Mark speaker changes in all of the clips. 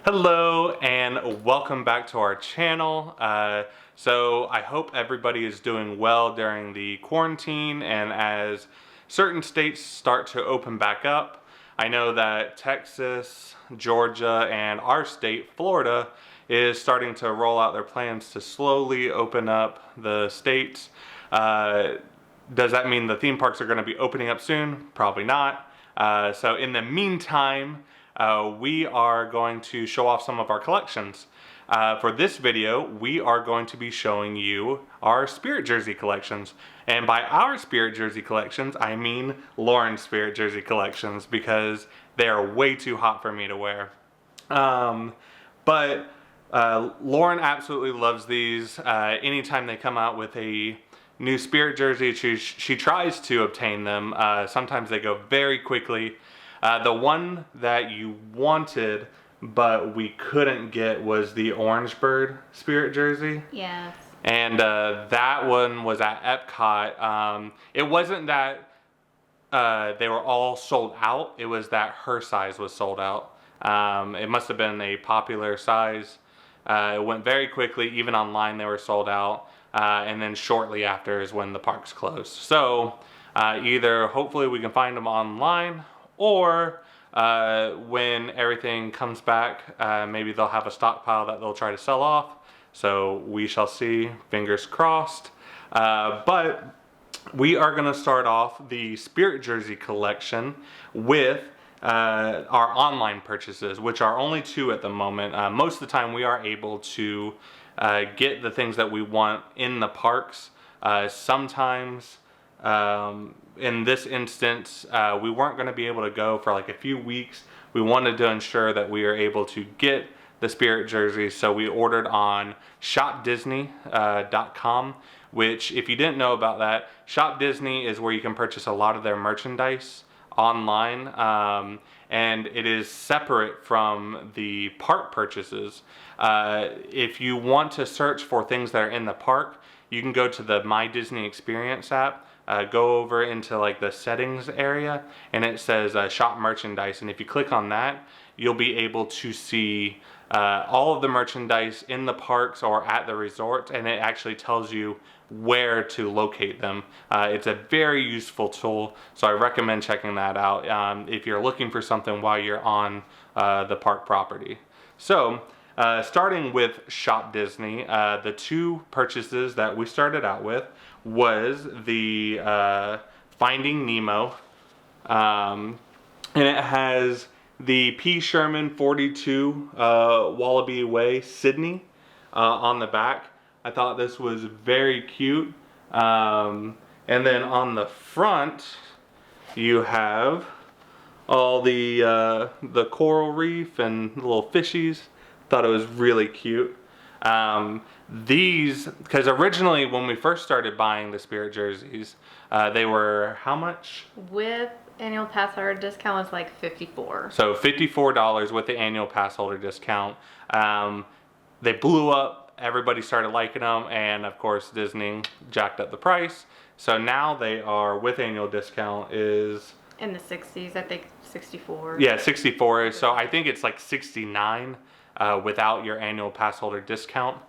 Speaker 1: Hello and welcome back to our channel. So I hope everybody is doing well during the quarantine and as certain states start to open back up. I know that Texas, Georgia, and our state, Florida, is starting to roll out their plans to slowly open up the states. Does that mean the theme parks are going to be opening up soon? Probably not. So in the meantime, we are going to show off some of our collections. For this video, we are going to be showing you our Spirit Jersey collections. And by our Spirit Jersey collections, I mean Lauren's Spirit Jersey collections because they are way too hot for me to wear. But Lauren absolutely loves these. Anytime they come out with a new Spirit Jersey, she tries to obtain them. Sometimes they go very quickly. The one that you wanted but we couldn't get was the Orange Bird Spirit Jersey.
Speaker 2: Yes. And
Speaker 1: that one was at Epcot. It wasn't that they were all sold out. It was that her size was sold out. It must have been a popular size. It went very quickly. Even online they were sold out. And then shortly after is when the parks closed. So either hopefully we can find them online, or when everything comes back, maybe they'll have a stockpile that they'll try to sell off. So we shall see, fingers crossed. But we are going to start off the Spirit Jersey collection with our online purchases, which are only 2 at the moment. Most of the time we are able to get the things that we want in the parks. Sometimes in this instance, we weren't going to be able to go for like a few weeks. We wanted to ensure that we are able to get the Spirit Jersey, so we ordered on shopdisney.com, which, if you didn't know about that, Shop Disney is where you can purchase a lot of their merchandise online, and it is separate from the park purchases. If you want to search for things that are in the park, you can go to the My Disney Experience app, go over into like the settings area, and it says shop merchandise, and if you click on that, you'll be able to see all of the merchandise in the parks or at the resorts, and it actually tells you where to locate them. It's a very useful tool, so I recommend checking that out if you're looking for something while you're on the park property. So starting with Shop Disney, the 2 purchases that we started out with was the Finding Nemo, and it has the P. Sherman 42 Wallaby Way, Sydney on the back. I thought this was very cute. And then on the front, you have all the coral reef and little fishies. Thought it was really cute. These, because originally when we first started buying the Spirit Jerseys, they were how much?
Speaker 2: With annual pass holder discount was like $54.
Speaker 1: So $54 with the annual pass holder discount. They blew up. Everybody started liking them, and of course Disney jacked up the price. So now they are, with annual discount, is
Speaker 2: in the 60s, I think 64.
Speaker 1: Yeah, 64. So I think it's like 69 without your annual pass holder discount.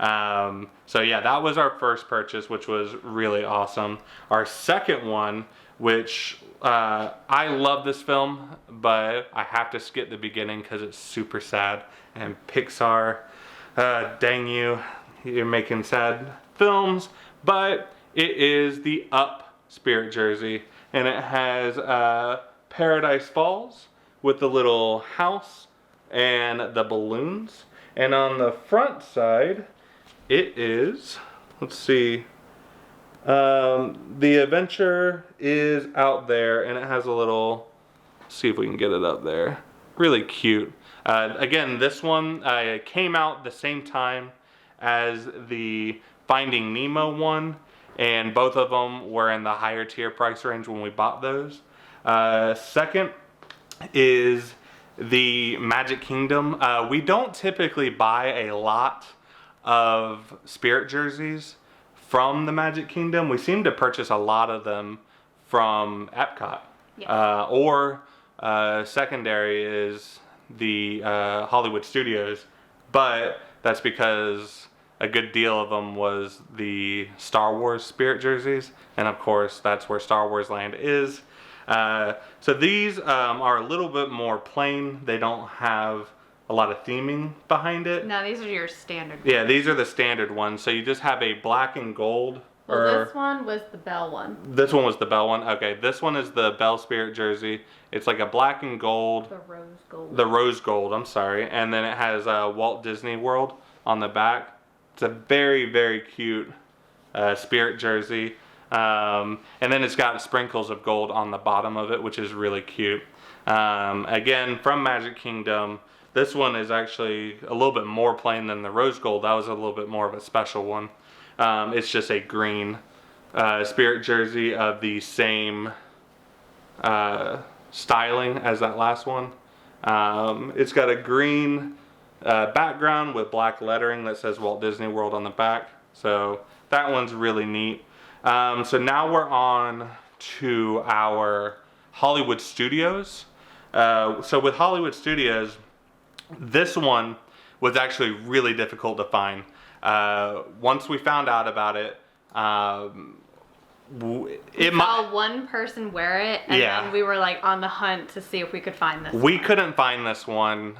Speaker 1: So yeah, that was our first purchase, which was really awesome. Our second one, which I love this film, but I have to skip the beginning because it's super sad. And Pixar, dang you, you're making sad films. But it is the Up Spirit Jersey, and it has Paradise Falls with the little house and the balloons. And on the front side, it is, let's see, the adventure is out there, and it has a little, let's see if we can get it up there. Really cute. Again, this one came out the same time as the Finding Nemo one, and both of them were in the higher tier price range when we bought those. Second is the Magic Kingdom. We don't typically buy a lot of Spirit Jerseys from the Magic Kingdom. We seem to purchase a lot of them from Epcot.
Speaker 2: Yes.
Speaker 1: Or secondary is the Hollywood studios, but that's because a good deal of them was the Star Wars Spirit jerseys, and of course that's where Star Wars Land is. So these are a little bit more plain. They don't have a lot of theming behind it.
Speaker 2: No, these are your standard ones.
Speaker 1: Yeah, these are the standard ones. So you just have a black and gold.
Speaker 2: Well, this one was the Bell one.
Speaker 1: This one was the Bell one. Okay, this one is the Bell Spirit jersey. It's like a black and gold.
Speaker 2: The rose gold.
Speaker 1: The rose gold, I'm sorry. And then it has Walt Disney World on the back. It's a very, very cute Spirit jersey. And then it's got sprinkles of gold on the bottom of it, which is really cute. Again, from Magic Kingdom. This one is actually a little bit more plain than the rose gold. That was a little bit more of a special one. It's just a green Spirit jersey of the same styling as that last one. It's got a green background with black lettering that says Walt Disney World on the back. So that one's really neat. So now we're on to our Hollywood Studios. So with Hollywood Studios, this one was actually really difficult to find. Once we found out about it,
Speaker 2: we saw one person wear it, and then we were like on the hunt to see if we could find this.
Speaker 1: We couldn't find this one.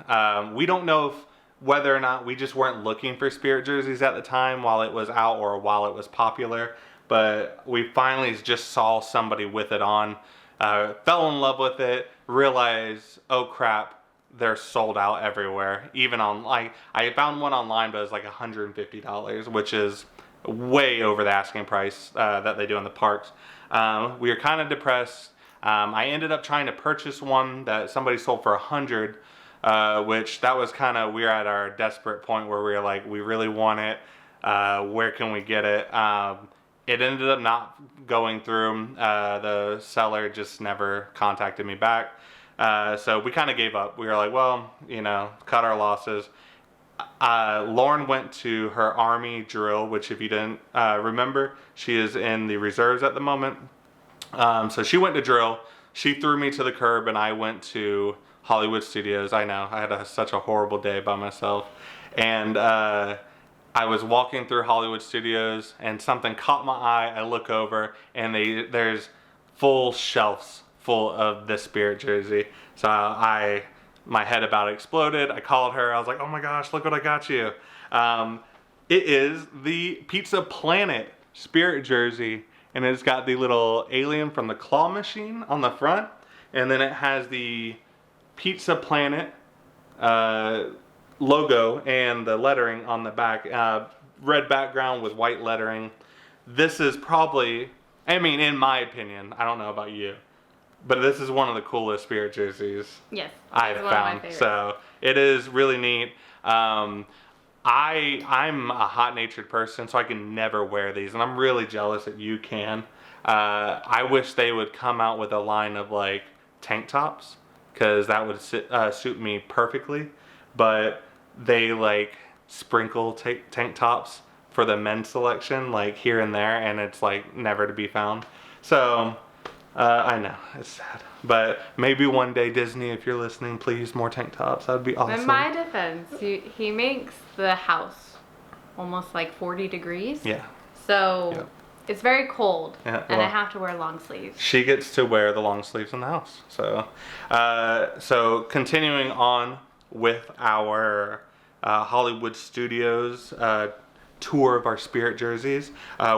Speaker 1: We don't know whether or not we just weren't looking for Spirit jerseys at the time while it was out or while it was popular. But we finally just saw somebody with it on, fell in love with it, realized, oh crap, they're sold out everywhere. Even on, like, I found one online, but it was like $150, which is way over the asking price that they do in the parks. We were kind of depressed. I ended up trying to purchase one that somebody sold for $100, which that was kind of, we were at our desperate point where we were like, we really want it. Where can we get it? It ended up not going through. The seller just never contacted me back. So we kind of gave up. We were like, well, cut our losses. Lauren went to her Army drill, which if you didn't remember, she is in the reserves at the moment. So she went to drill. She threw me to the curb and I went to Hollywood Studios. I know, I had such a horrible day by myself. And I was walking through Hollywood Studios and something caught my eye. I look over and there's full shelves full of this Spirit jersey. So my head about exploded. I called her. I was like, oh my gosh, look what I got you. It is the Pizza Planet Spirit jersey. And it's got the little alien from the claw machine on the front. And then it has the Pizza Planet logo and the lettering on the back. Red background with white lettering. This is probably, in my opinion, I don't know about you, but this is one of the coolest Spirit jerseys I've found. So it is really neat. I'm a hot-natured person, so I can never wear these, and I'm really jealous that you can. I wish they would come out with a line of like tank tops, because that would suit me perfectly. But they like sprinkle tank tops for the men's selection, like here and there, and it's like never to be found. So I know, it's sad. But maybe one day, Disney, if you're listening, please, more tank tops. That would be awesome.
Speaker 2: In my defense, he makes the house almost like 40 degrees.
Speaker 1: Yeah.
Speaker 2: So it's very cold,
Speaker 1: and
Speaker 2: I have to wear long sleeves.
Speaker 1: She gets to wear the long sleeves in the house. So, so continuing on with our Hollywood Studios tour of our Spirit jerseys,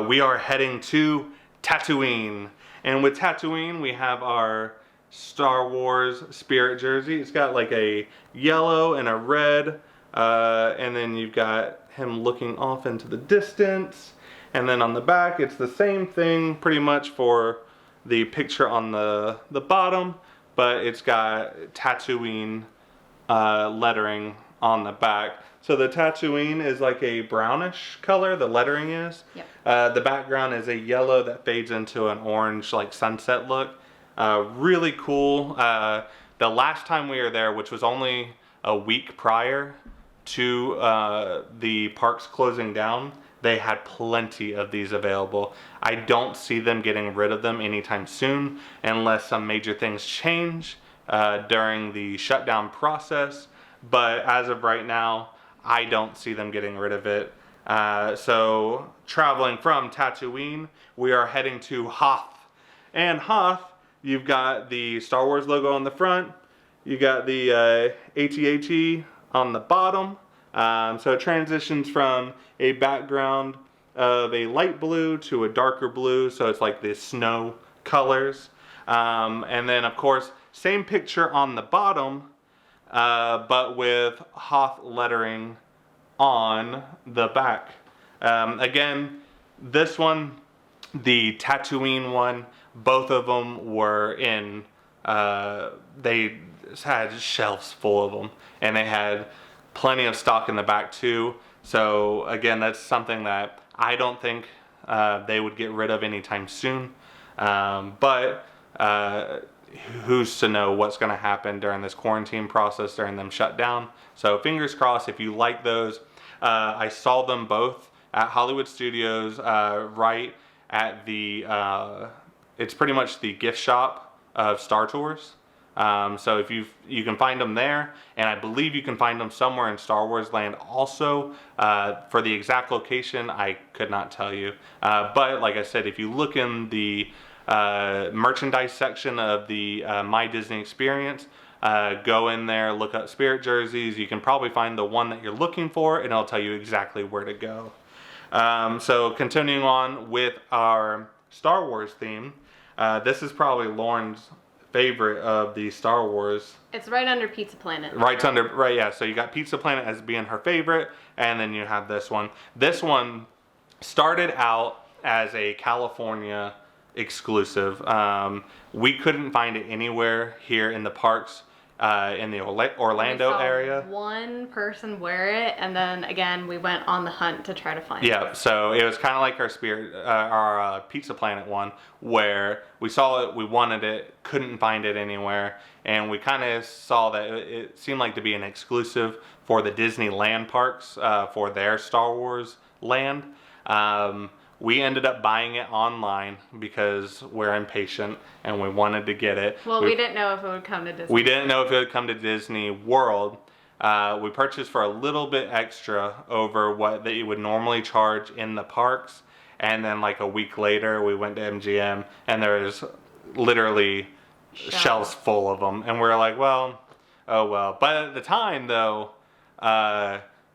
Speaker 1: we are heading to Tatooine. And with Tatooine, we have our Star Wars Spirit jersey. It's got like a yellow and a red, and then you've got him looking off into the distance. And then on the back, it's the same thing pretty much for the picture on the bottom, but it's got Tatooine lettering on the back. So the Tatooine is like a brownish color, the lettering is.
Speaker 2: Yep.
Speaker 1: The background is a yellow that fades into an orange like sunset look. Really cool. The last time we were there, which was only a week prior to the parks closing down, they had plenty of these available. I don't see them getting rid of them anytime soon unless some major things change, during the shutdown process, but as of right now, I don't see them getting rid of it. So traveling from Tatooine, we are heading to Hoth. And Hoth, you've got the Star Wars logo on the front, you got the AT-AT on the bottom. So it transitions from a background of a light blue to a darker blue, so it's like the snow colors. And then of course, same picture on the bottom, but with Hoth lettering on the back. Again, this one, the Tatooine one, both of them were in, they had shelves full of them, and they had plenty of stock in the back too. So again, that's something that I don't think they would get rid of anytime soon. But who's to know what's going to happen during this quarantine process, during them shut down. So fingers crossed. If you like those, I saw them both at Hollywood Studios, right at the, it's pretty much the gift shop of Star Tours. So if you can find them there, and I believe you can find them somewhere in Star Wars Land also. For the exact location, I could not tell you. But like I said, if you look in the merchandise section of the My Disney Experience, go in there, look up Spirit jerseys. You can probably find the one that you're looking for, and it'll tell you exactly where to go. So continuing on with our Star Wars theme, this is probably Lauren's favorite of the Star Wars.
Speaker 2: It's right under Pizza Planet.
Speaker 1: Right, yeah. So you got Pizza Planet as being her favorite, and then you have this one. This one started out as a California exclusive. We couldn't find it anywhere here in the parks, in the Orlando area.
Speaker 2: One person wear it, and then again we went on the hunt to try to find it.
Speaker 1: Yeah, so it was kind of like our Pizza Planet one, where we saw it, we wanted it, couldn't find it anywhere, and we kind of saw that it seemed like to be an exclusive for the Disneyland parks, for their Star Wars land. We ended up buying it online because we're impatient and we wanted to get it.
Speaker 2: Well, we didn't know if it would come to Disney.
Speaker 1: We didn't know if it would come to Disney World. We purchased for a little bit extra over what they would normally charge in the parks. And then like a week later, we went to MGM and there's literally shelves full of them. And we're like, well, oh well. But at the time though,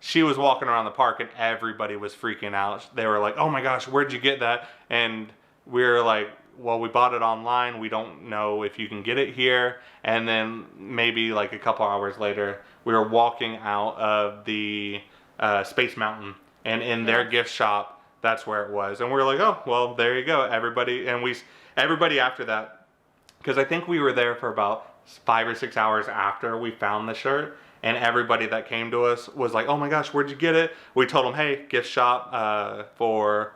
Speaker 1: she was walking around the park and everybody was freaking out. They were like, oh my gosh, where'd you get that? And we were like, well, we bought it online. We don't know if you can get it here. And then maybe like a couple hours later, we were walking out of the Space Mountain, and in their gift shop, that's where it was. And we were like, oh, well, there you go. Everybody after that, because I think we were there for about 5 or 6 hours after we found the shirt. And everybody that came to us was like, oh my gosh, where'd you get it? We told them, hey, gift shop for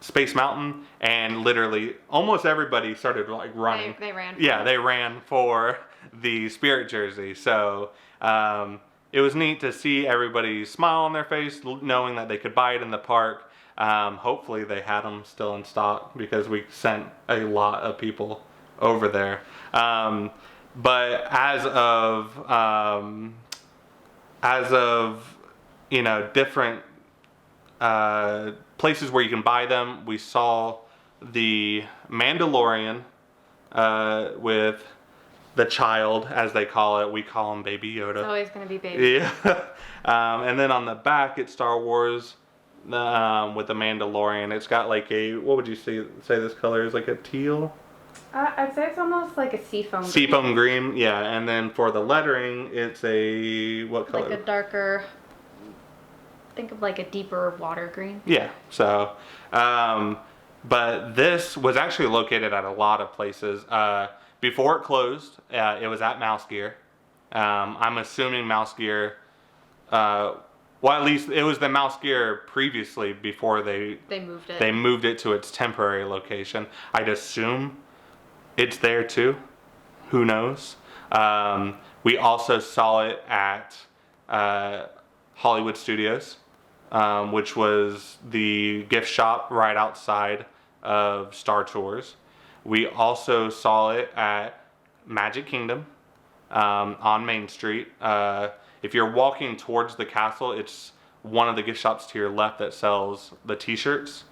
Speaker 1: Space Mountain. And literally almost everybody started like running.
Speaker 2: They ran.
Speaker 1: Yeah, they ran for the Spirit jersey. So it was neat to see everybody's smile on their face, knowing that they could buy it in the park. Hopefully they had them still in stock because we sent a lot of people over there. But as of different places where you can buy them, we saw the Mandalorian with the child, as they call it. We call him Baby Yoda.
Speaker 2: It's always going to be Baby.
Speaker 1: Yeah. And then on the back, it's Star Wars with the Mandalorian. It's got like what would you say this color is? Like a teal?
Speaker 2: I'd say it's almost like a seafoam green.
Speaker 1: Seafoam green, yeah. And then for the lettering, it's what color?
Speaker 2: Like a darker, think of like a deeper water green.
Speaker 1: Yeah, so, but this was actually located at a lot of places. Before it closed, it was at Mouse Gear. I'm assuming Mouse Gear, well, at least it was the Mouse Gear previously before they moved it. They moved it to its temporary location. I'd assume it's there too. Who knows? We also saw it at Hollywood Studios, which was the gift shop right outside of Star Tours. We also saw it at Magic Kingdom on Main Street. If you're walking towards the castle, it's one of the gift shops to your left that sells the t-shirts.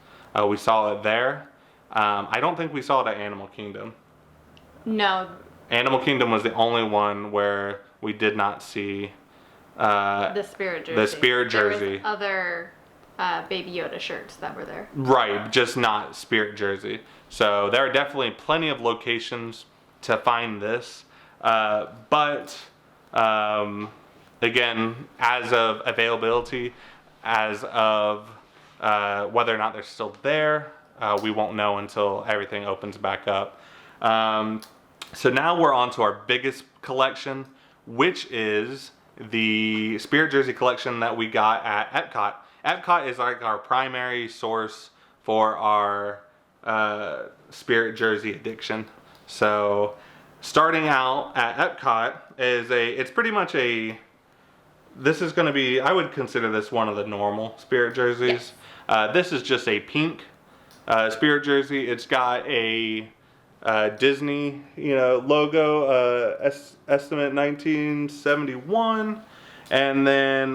Speaker 1: We saw it there. I don't think we saw it at Animal Kingdom.
Speaker 2: No.
Speaker 1: Animal Kingdom was the only one where we did not see
Speaker 2: the Spirit jersey.
Speaker 1: The Spirit jersey.
Speaker 2: There was other Baby Yoda shirts that were there.
Speaker 1: Right, just not Spirit jersey. So there are definitely plenty of locations to find this. But again, as of availability, as of whether or not they're still there, we won't know until everything opens back up. So now we're on to our biggest collection, which is the Spirit jersey collection that we got at Epcot. Epcot is like our primary source for our Spirit jersey addiction. So starting out at Epcot it's pretty much this is going to be, I would consider this one of the normal Spirit jerseys. Yes. This is just a pink Spirit jersey. It's got a Disney, logo, estimate 1971, and then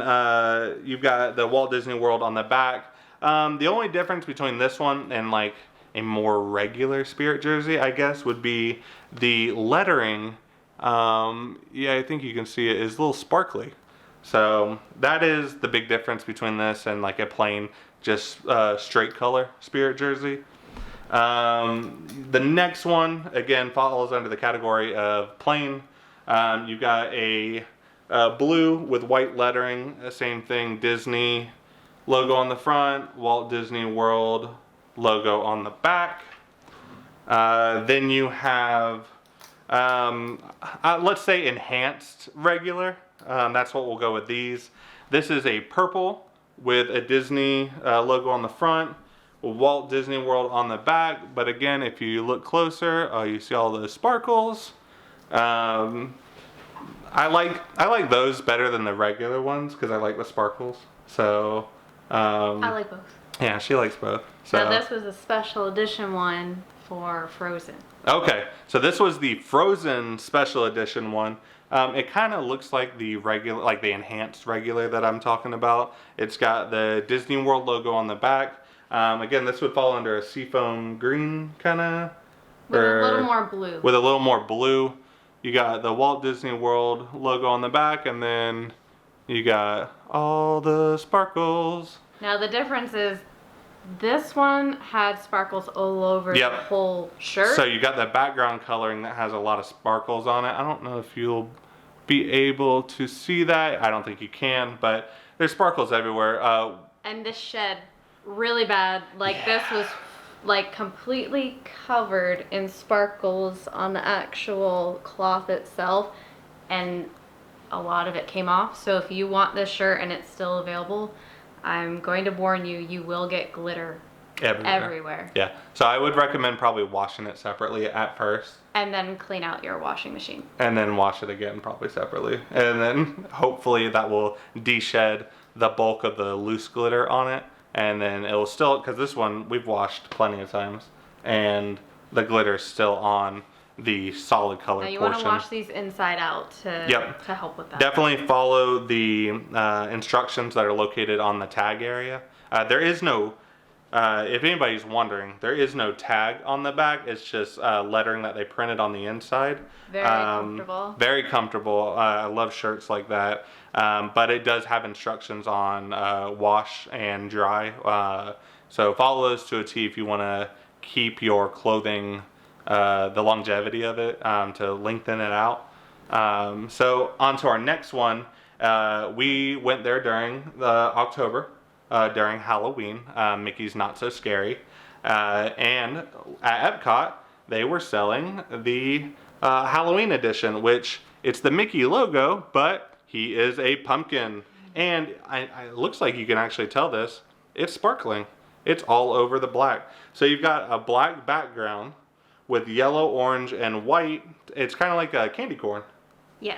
Speaker 1: you've got the Walt Disney World on the back. The only difference between this one and like a more regular Spirit jersey, I guess, would be the lettering. I think you can see it is a little sparkly. So that is the big difference between this and like a plain, just straight color Spirit jersey. The next one, again, falls under the category of plain. You've got a blue with white lettering, same thing, Disney logo on the front, Walt Disney World logo on the back. Then you have, let's say enhanced regular. That's what we'll go with these. This is a purple with a Disney logo on the front, Walt Disney World on the back. But again, if you look closer, you see all those sparkles. I like those better than the regular ones because I like the sparkles. So
Speaker 2: I like both.
Speaker 1: Yeah, she likes both. So
Speaker 2: now this was a special edition one for Frozen.
Speaker 1: Okay, so this was the Frozen special edition one. It kind of looks like the regular, like the enhanced regular that I'm talking about. It's got the Disney World logo on the back. Again, this would fall under a seafoam green kind of.
Speaker 2: With a little more blue.
Speaker 1: With a little more blue. You got the Walt Disney World logo on the back, and then you got all the sparkles.
Speaker 2: Now the difference is this one had sparkles all over the whole shirt.
Speaker 1: So you got the background coloring that has a lot of sparkles on it. I don't know if you'll be able to see that. I don't think you can, but there's sparkles everywhere.
Speaker 2: And this shed really bad. Like this was like completely covered in sparkles on the actual cloth itself, and a lot of it came off. So if you want this shirt and it's still available, I'm going to warn you, you will get glitter everywhere. Yeah.
Speaker 1: So I would recommend probably washing it separately at first.
Speaker 2: And then clean out your washing machine.
Speaker 1: And then wash it again probably separately. And then hopefully that will de-shed the bulk of the loose glitter on it. And then it will still, because this one we've washed plenty of times, and the glitter is still on the solid color portion.
Speaker 2: Now you want to wash these inside out to help with that.
Speaker 1: Definitely follow the instructions that are located on the tag area. There is no, if anybody's wondering, there is no tag on the back. It's just lettering that they printed on the inside.
Speaker 2: Very comfortable.
Speaker 1: Very comfortable. I love shirts like that. But it does have instructions on wash and dry. So follow those to a T if you want to keep your clothing, the longevity of it, to lengthen it out. So on to our next one. We went there during October, during Halloween. Mickey's Not So Scary. And at Epcot, they were selling the Halloween edition, which it's the Mickey logo, but he is a pumpkin. And it looks like you can actually tell this. It's sparkling. It's all over the black. So you've got a black background with yellow, orange, and white. It's kind of like a candy corn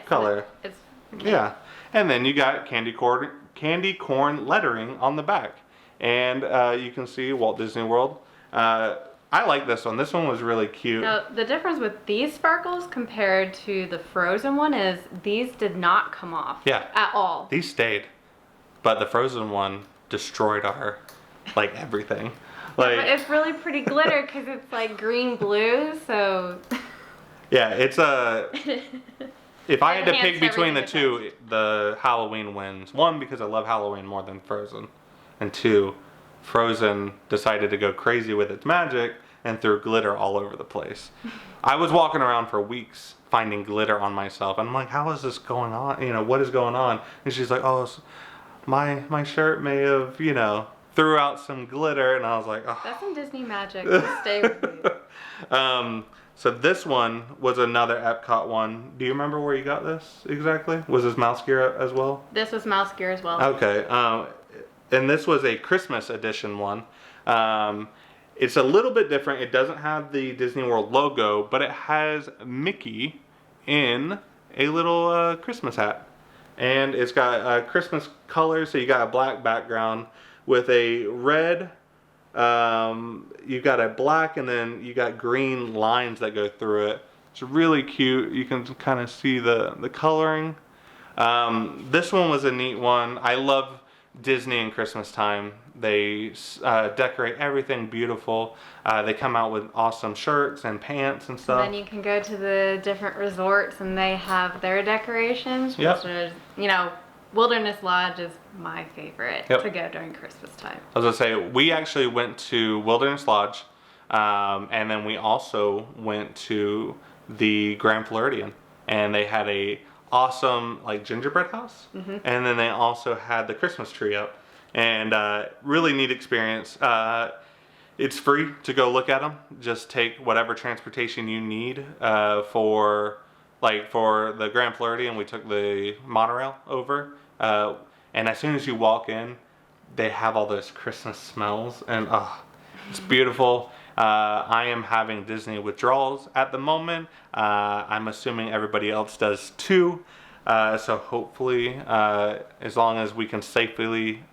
Speaker 1: color.
Speaker 2: It's
Speaker 1: yeah. And then you got candy corn lettering on the back. And you can see Walt Disney World. I I like this one. This one was really cute.
Speaker 2: Now, the difference with these sparkles compared to the Frozen one is these did not come off.
Speaker 1: Yeah.
Speaker 2: At all.
Speaker 1: These stayed. But the Frozen one destroyed our, like, everything. Like,
Speaker 2: but it's really pretty glitter because it's like green blue, so.
Speaker 1: Yeah, it's a. If I had to pick
Speaker 2: Enhance
Speaker 1: between the
Speaker 2: everything
Speaker 1: two, the Halloween wins. One, because I love Halloween more than Frozen. And two, Frozen decided to go crazy with its magic and threw glitter all over the place. I was walking around for weeks finding glitter on myself. And I'm like, how is this going on? You know, what is going on? And she's like, oh, my shirt may have, you know, threw out some glitter. And I was like, oh.
Speaker 2: That's some Disney magic. To stay with me.
Speaker 1: So this one was another Epcot one. Do you remember where you got this exactly? Was this mouse gear as well?
Speaker 2: This was mouse gear as well.
Speaker 1: Okay. And this was a Christmas edition one. It's a little bit different. It doesn't have the Disney World logo, but it has Mickey in a little Christmas hat. And it's got Christmas colors, so you got a black background with a red, you got a black, and then you got green lines that go through it. It's really cute. You can kind of see the coloring. This one was a neat one. I love Disney in Christmas time. They decorate everything beautiful. They come out with awesome shirts and pants and stuff.
Speaker 2: And then you can go to the different resorts and they have their decorations.
Speaker 1: Yep.
Speaker 2: Which is, you know, Wilderness Lodge is my favorite
Speaker 1: Yep.
Speaker 2: to go during Christmas time.
Speaker 1: I was gonna say, we actually went to Wilderness Lodge, and then we also went to the Grand Floridian, and they had a awesome like gingerbread house, and then they also had the Christmas tree up, and really neat experience. It's free to go look at them. Just take whatever transportation you need for the Grand Floridian. We took the monorail over, and as soon as you walk in, they have all those Christmas smells, and it's beautiful. I am having Disney withdrawals at the moment. I'm assuming everybody else does too. So hopefully, as long as we can safely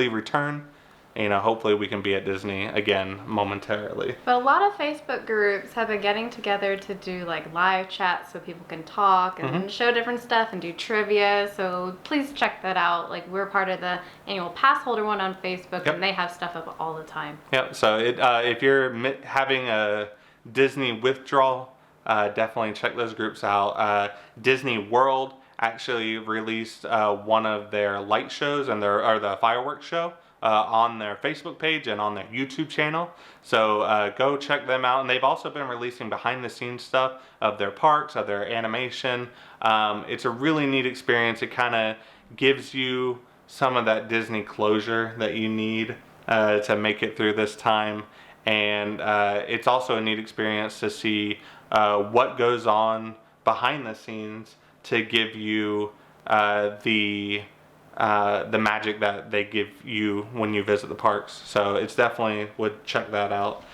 Speaker 1: return, you know, hopefully we can be at Disney again momentarily.
Speaker 2: But a lot of Facebook groups have been getting together to do like live chats so people can talk and show different stuff and do trivia. So please check that out. Like, we're part of the annual pass holder one on Facebook, and they have stuff up all the time.
Speaker 1: Yep. So if you're having a Disney withdrawal, definitely check those groups out. Disney World actually released one of their light shows and the fireworks show on their Facebook page and on their YouTube channel. So go check them out. And they've also been releasing behind the scenes stuff of their parks, of their animation. It's a really neat experience. It kind of gives you some of that Disney closure that you need to make it through this time. And it's also a neat experience to see what goes on behind the scenes to give you the magic that they give you when you visit the parks. So it's definitely would check that out.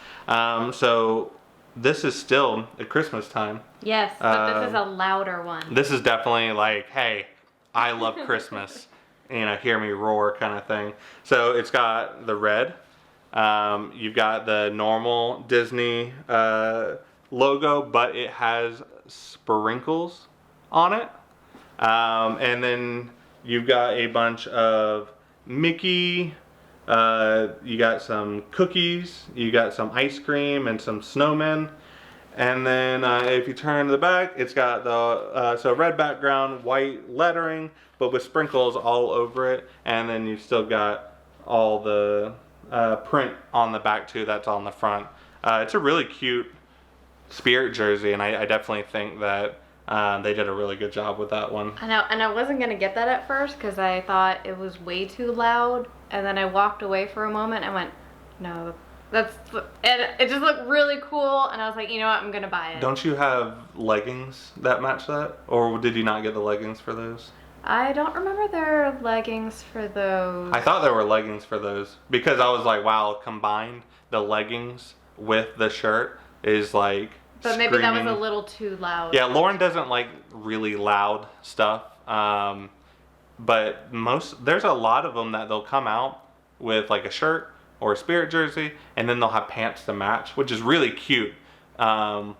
Speaker 1: So this is still at Christmas time.
Speaker 2: Yes, but this is a louder one.
Speaker 1: This is definitely like, hey, I love Christmas. You know, hear me roar kind of thing. So it's got the red. You've got the normal Disney logo, but it has sprinkles on it. And then you've got a bunch of Mickey, you got some cookies, you got some ice cream and some snowmen. And then if you turn to the back, it's got the so red background, white lettering, but with sprinkles all over it. And then you've still got all the print on the back too, that's on the front. It's a really cute Spirit jersey, and I definitely think that they did a really good job with that one.
Speaker 2: I know, and I wasn't going to get that at first because I thought it was way too loud. And then I walked away for a moment and went, no, and it just looked really cool. And I was like, you know what, I'm going to buy it.
Speaker 1: Don't you have leggings that match that? Or did you not get the leggings for those?
Speaker 2: I don't remember their leggings for those.
Speaker 1: I thought there were leggings for those because I was like, wow, combined the leggings with the shirt is like
Speaker 2: But maybe that was
Speaker 1: screaming.
Speaker 2: a little too loud.
Speaker 1: Yeah, Lauren doesn't like really loud stuff. But there's a lot of them that they'll come out with like a shirt or a Spirit jersey, and then they'll have pants to match, which is really cute. And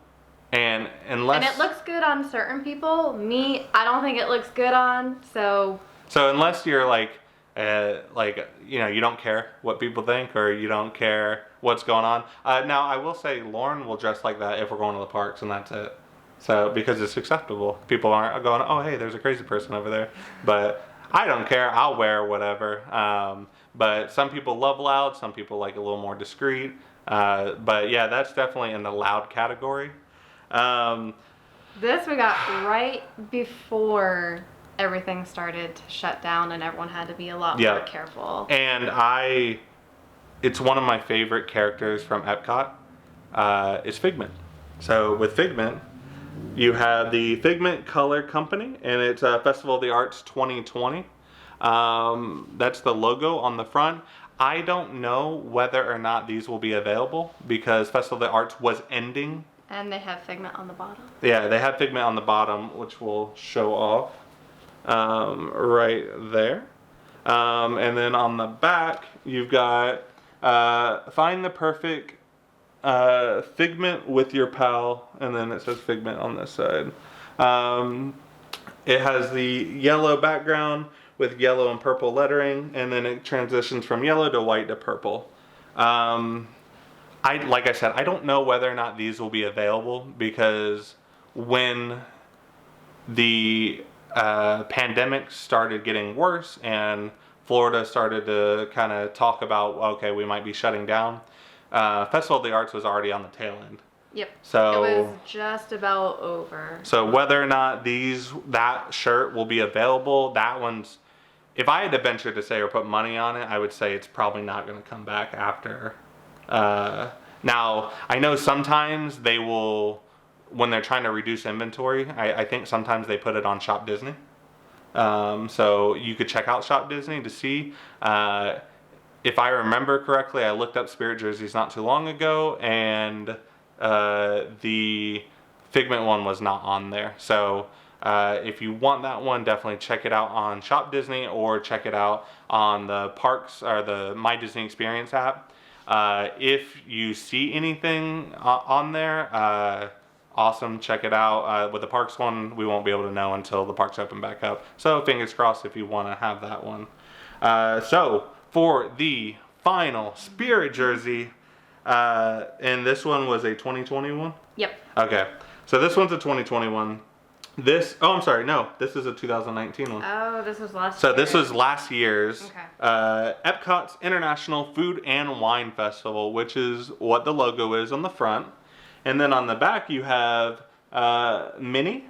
Speaker 1: unless
Speaker 2: And it looks good on certain people. Me, I don't think it looks good on. So
Speaker 1: unless you're like you don't care what people think, or you don't care what's going on. Now I will say Lauren will dress like that if we're going to the parks, and that's it. So because it's acceptable, people aren't going, oh hey, there's a crazy person over there. But I don't care. I'll wear whatever. But some people love loud. Some people like a little more discreet. But yeah, that's definitely in the loud category.
Speaker 2: this we got right before everything started to shut down, and everyone had to be a lot more careful.
Speaker 1: And it's one of my favorite characters from Epcot. It's Figment. So with Figment, you have the Figment Color Company, and it's Festival of the Arts 2020. That's the logo on the front. I don't know whether or not these will be available because Festival of the Arts was ending.
Speaker 2: And they have Figment on the bottom.
Speaker 1: Yeah, they have Figment on the bottom, which we'll show off right there. And then on the back, you've got find the perfect Figment with your pal, and then it says Figment on this side. It has the yellow background with yellow and purple lettering, and then it transitions from yellow to white to purple. Like I said, I don't know whether or not these will be available because when the pandemic started getting worse and Florida started to kind of talk about, okay, we might be shutting down, Festival of the Arts was already on the tail end.
Speaker 2: Yep.
Speaker 1: So
Speaker 2: it was just about over.
Speaker 1: So whether or not that shirt will be available, that one's, if I had to venture to say or put money on it, I would say it's probably not going to come back after. Now, I know sometimes they will, when they're trying to reduce inventory, I think sometimes they put it on Shop Disney. So you could check out Shop Disney to see. If I remember correctly, I looked up Spirit jerseys not too long ago, and the Figment one was not on there. So if you want that one, definitely check it out on Shop Disney or check it out on the parks or the My Disney Experience app. If you see anything on there, awesome, check it out. With the parks one, we won't be able to know until the parks open back up. So fingers crossed if you want to have that one. So for the final Spirit jersey, and this one was a 2021?
Speaker 2: Yep.
Speaker 1: Okay, so this one's a 2021. This is a 2019 one.
Speaker 2: Oh, this was last
Speaker 1: So
Speaker 2: year.
Speaker 1: this was last year's
Speaker 2: Okay.
Speaker 1: Epcot's International Food and Wine Festival, which is what the logo is on the front. And then on the back you have Minnie,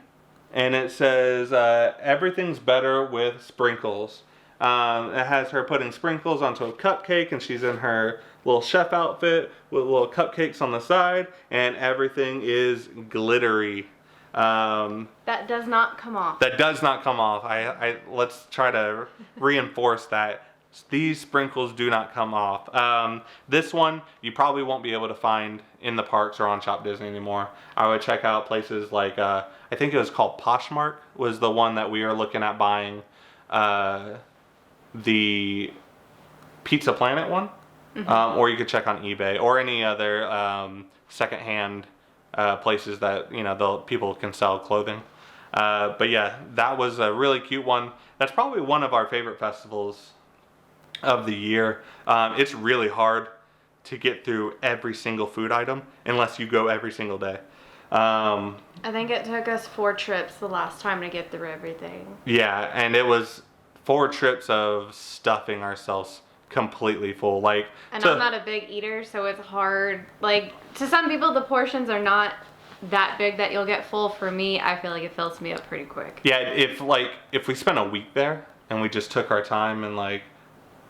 Speaker 1: and it says everything's better with sprinkles. It has her putting sprinkles onto a cupcake, and she's in her little chef outfit with little cupcakes on the side, and everything is glittery.
Speaker 2: That does not come off.
Speaker 1: That does not come off. Let's try to reinforce that. These sprinkles do not come off. This one you probably won't be able to find in the parks or on Shop Disney anymore. I would check out places like, I think it was called Poshmark was the one that we were looking at buying the Pizza Planet one. Mm-hmm. Or you could check on eBay or any other secondhand places that people can sell clothing. But yeah, that was a really cute one. That's probably one of our favorite festivals of the year. It's really hard to get through every single food item unless you go every single day.
Speaker 2: I think it took us 4 trips the last time to get through everything.
Speaker 1: Yeah, and it was 4 trips of stuffing ourselves completely full. I'm
Speaker 2: not a big eater, so it's hard. To some people, the portions are not that big that you'll get full. For me, I feel like it fills me up pretty quick.
Speaker 1: Yeah, if we spent a week there and we just took our time and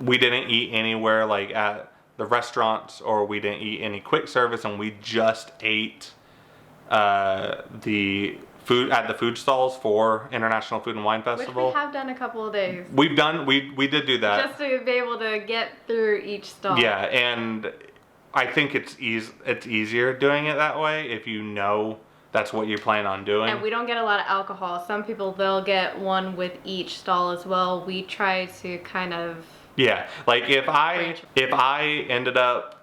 Speaker 1: we didn't eat anywhere at the restaurants, or we didn't eat any quick service, and we just ate the food at the food stalls for International Food and Wine Festival.
Speaker 2: Which we have done a couple of days.
Speaker 1: We did do that.
Speaker 2: Just to be able to get through each stall.
Speaker 1: Yeah, and I think it's easier doing it that way if you know that's what you plan on doing.
Speaker 2: And we don't get a lot of alcohol. Some people, they'll get one with each stall as well. We try to kind of
Speaker 1: Yeah, like if I ended up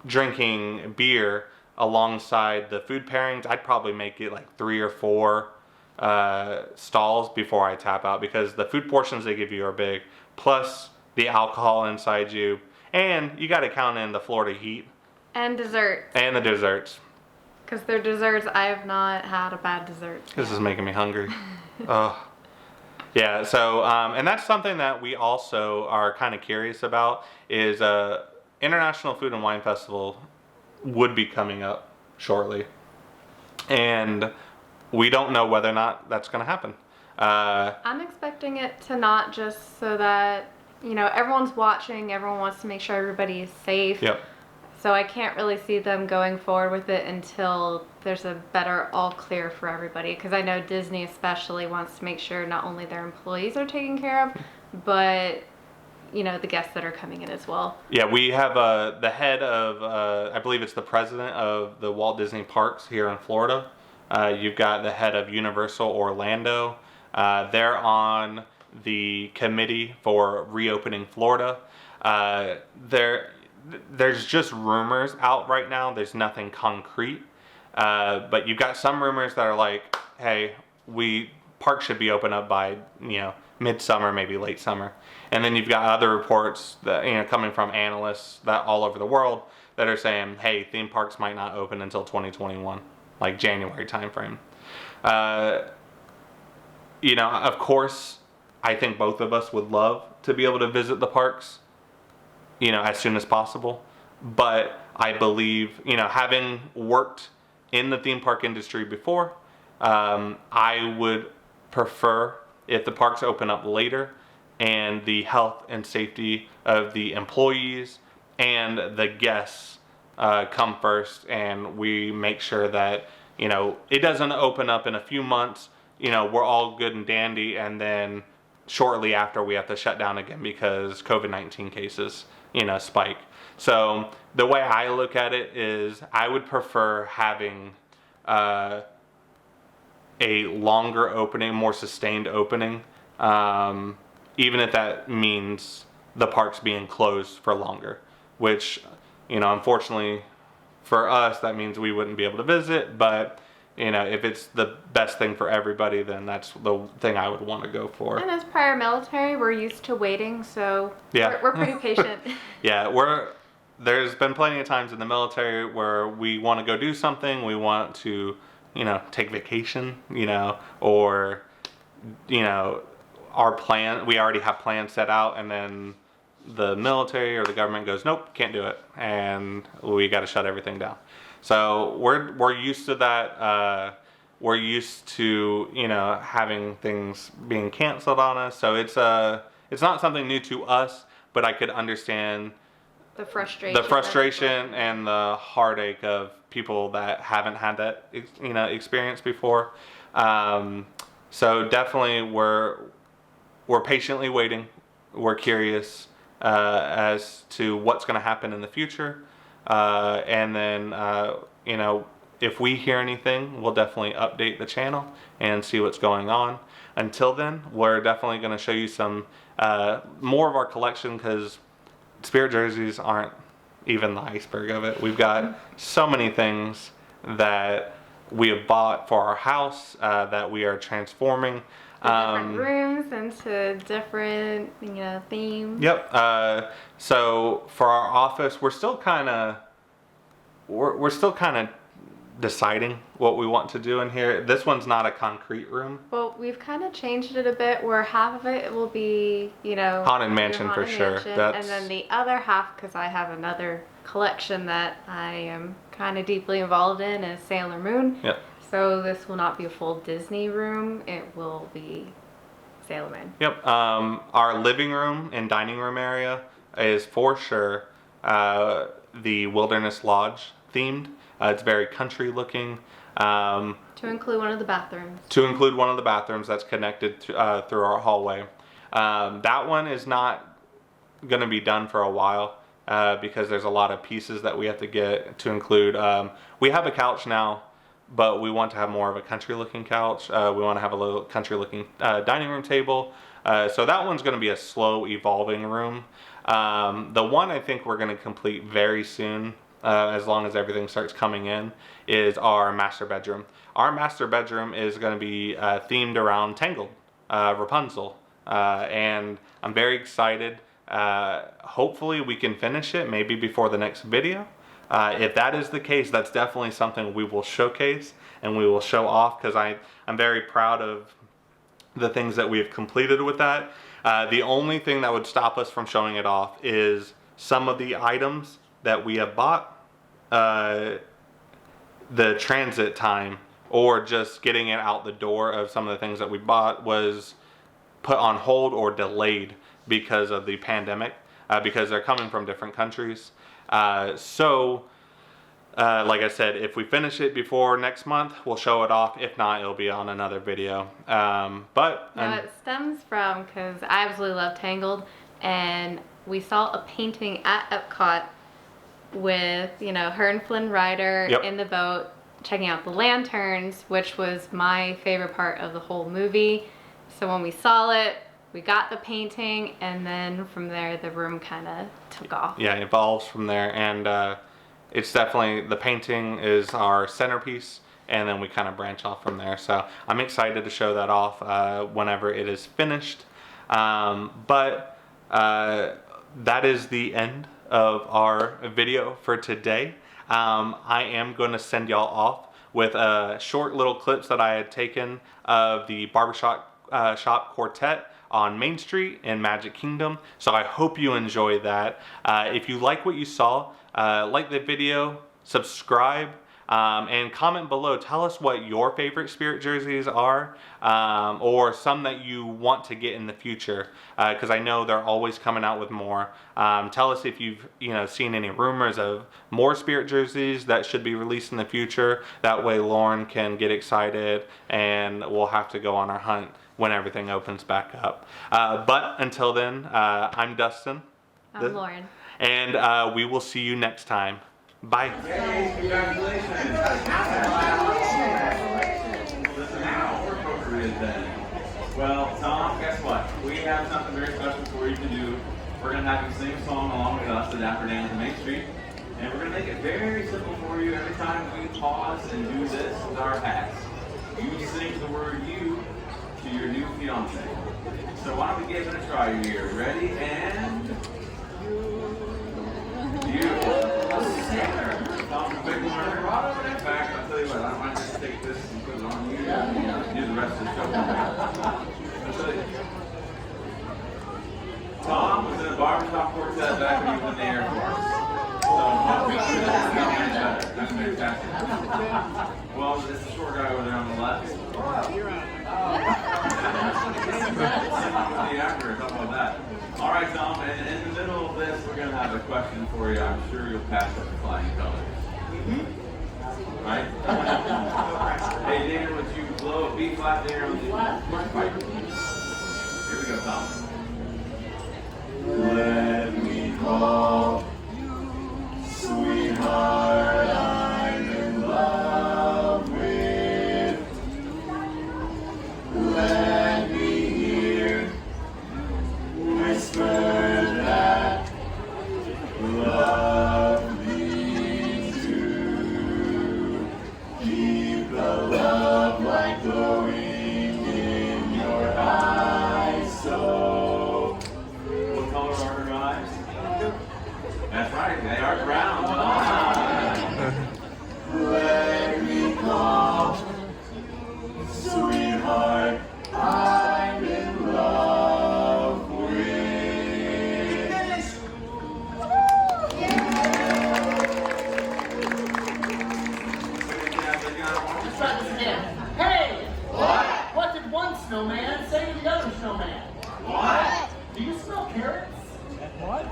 Speaker 1: drinking beer alongside the food pairings, I'd probably make it like 3 or 4 stalls before I tap out, because the food portions they give you are big, plus the alcohol inside you, and you got to count in the Florida heat
Speaker 2: And dessert.
Speaker 1: and the desserts.
Speaker 2: Because their desserts, I have not had a bad dessert.
Speaker 1: This is making me hungry. Oh. Yeah, so, and that's something that we also are kind of curious about, is International Food and Wine Festival would be coming up shortly. And we don't know whether or not that's going to happen.
Speaker 2: I'm expecting it to not just so that, everyone's watching, everyone wants to make sure everybody is safe.
Speaker 1: Yep.
Speaker 2: So I can't really see them going forward with it until there's a better all clear for everybody. Because I know Disney especially wants to make sure not only their employees are taken care of, but the guests that are coming in as well.
Speaker 1: Yeah, we have the head of, I believe it's the president of the Walt Disney Parks here in Florida. You've got the head of Universal Orlando. They're on the committee for reopening Florida. There's just rumors out right now. There's nothing concrete. But you've got some rumors that are like, hey, parks should be open up by, midsummer, maybe late summer. And then you've got other reports that, coming from analysts that all over the world that are saying, hey, theme parks might not open until 2021, like January timeframe. Of course, I think both of us would love to be able to visit the parks, as soon as possible. But I believe, having worked in the theme park industry before, I would prefer if the parks open up later and the health and safety of the employees and the guests come first, and we make sure that, it doesn't open up in a few months, we're all good and dandy, and then shortly after we have to shut down again because COVID-19 cases spike. So the way I look at it is I would prefer having a longer opening, more sustained opening, even if that means the parks being closed for longer, which, unfortunately for us, that means we wouldn't be able to visit, but if it's the best thing for everybody, then that's the thing I would want to go for.
Speaker 2: And as prior military, we're used to waiting, so
Speaker 1: yeah.
Speaker 2: we're pretty patient.
Speaker 1: Yeah, there's been plenty of times in the military where we want to go do something, we want to, take vacation, or, our plan, we already have plans set out, and then the military or the government goes, nope, can't do it, and we got to shut everything down. So we're used to that. We're used to having things being canceled on us. So it's not something new to us, but I could understand
Speaker 2: the frustration
Speaker 1: and the heartache of people that haven't had that experience before. So definitely we're patiently waiting. We're curious as to what's going to happen in the future. And then, if we hear anything, we'll definitely update the channel and see what's going on. Until then, we're definitely going to show you some more of our collection, because Spirit jerseys aren't even the iceberg of it. We've got so many things that we have bought for our house that we are transforming.
Speaker 2: Different rooms into different, themes.
Speaker 1: Yep. So for our office, we're still kind of deciding what we want to do in here. This one's not a concrete room.
Speaker 2: Well, we've kind of changed it a bit, where half of it will be,
Speaker 1: Haunted Mansion for sure.
Speaker 2: And then the other half, because I have another collection that I am kind of deeply involved in, is Sailor Moon.
Speaker 1: Yep.
Speaker 2: So this will not be a full Disney room. It will be Sailor Moon.
Speaker 1: Yep. Our living room and dining room area is for sure the Wilderness Lodge themed. It's very country looking.
Speaker 2: To include one of the bathrooms.
Speaker 1: That's connected to, through our hallway. That one is not going to be done for a while because there's a lot of pieces that we have to get to include. We have a couch now, but we want to have more of a country looking couch. We want to have a little country looking dining room table. So that one's going to be a slow evolving room. The one I think we're going to complete very soon, as long as everything starts coming in, is our master bedroom. Our master bedroom is going to be themed around Tangled, Rapunzel, and I'm very excited. Hopefully we can finish it maybe before the next video. If that is the case, that's definitely something we will showcase and we will show off, because I'm very proud of the things that we've completed with that. The only thing that would stop us from showing it off is some of the items that we have bought. The transit time, or just getting it out the door of some of the things that we bought, was put on hold or delayed because of the pandemic, because they're coming from different countries. Like I said, if we finish it before next month, we'll show it off. If not, it'll be on another video.
Speaker 2: It stems from, because I absolutely love Tangled, and we saw a painting at Epcot with, her and Flynn Rider in the boat checking out the lanterns, which was my favorite part of the whole movie. So when we saw it, we got the painting, and then from there the room kind of took off. Yeah, it evolves from there, and it's definitely, the painting is our centerpiece, and then we kind of branch off from there. So I'm excited to show that off whenever it is finished. That is the end of our video for today. I am going to send y'all off with short little clips that I had taken of the barbershop shop quartet on Main Street in Magic Kingdom. So I hope you enjoy that. If you like what you saw, like the video, subscribe, and comment below. Tell us what your favorite Spirit jerseys are, or some that you want to get in the future, because I know they're always coming out with more. Tell us if you've seen any rumors of more Spirit jerseys that should be released in the future. That way Lauren can get excited, and we'll have to go on our hunt when everything opens back up. But until then, I'm Dustin. I'm Lauren.
Speaker 1: And we will see you next time. Bye.
Speaker 3: Hey, congratulations. Listen, how appropriate then. Well, Tom, guess what? We have something very special for you to do. We're going to have you sing a song along with us, the Dapper Dance on Main Street. And we're going to make it very simple for you. Every time we pause and do this with our hats, you sing the word "you" to your new fiance. So why don't we give it a try here? Ready? And... beautiful. Tom's a big learner. In fact, I'll tell you what, I might just take this and put it on you and do the rest of the show. I'll tell you. Tom was in a barbershop quartet back when he was in the Air Force. So, that's fantastic. Well, it's the short guy over there on the left. The actor, how about that? All right, Tom, and in the middle of this, we're going to have a question for you. I'm sure you'll pass up the flying colors. Right? Hey, Dana, would you blow a B flat there on the pipe? Here we go, Tom. Let me call you, sweetheart, I'm in love with. Let me hear whisper that love me to keep the love light glowing in your eyes. So, what color are her eyes? That's right, they are brown. Let me call, sweetheart, I'm in love with.
Speaker 4: Hey! What? What did one snowman say to the other snowman?
Speaker 3: What?
Speaker 4: Do you smell carrots? What?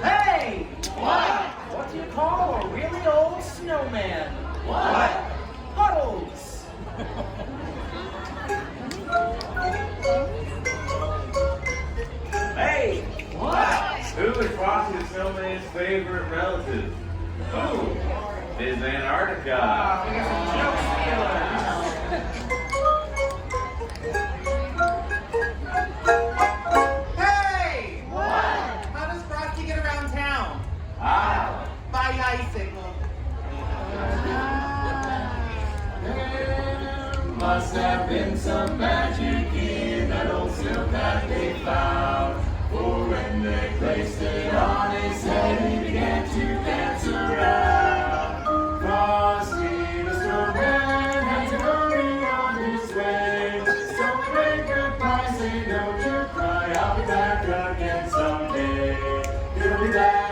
Speaker 4: Hey! What? What do you call a really old snowman?
Speaker 3: What?
Speaker 4: Puddles!
Speaker 3: Hey! What? Who is Frosty the Snowman's favorite relative? Who? is Antarctica.
Speaker 4: We got some joke stealers. Hey! What? How does Frosty get around town?
Speaker 3: How?
Speaker 4: By icicle.
Speaker 5: There must have been some magic in that old silk that they found. For when they placed it on his head, he began to dance around. Frosty the snowman had to hurry on his way. So great goodbye, say don't you cry, I'll be back again someday. He'll be back.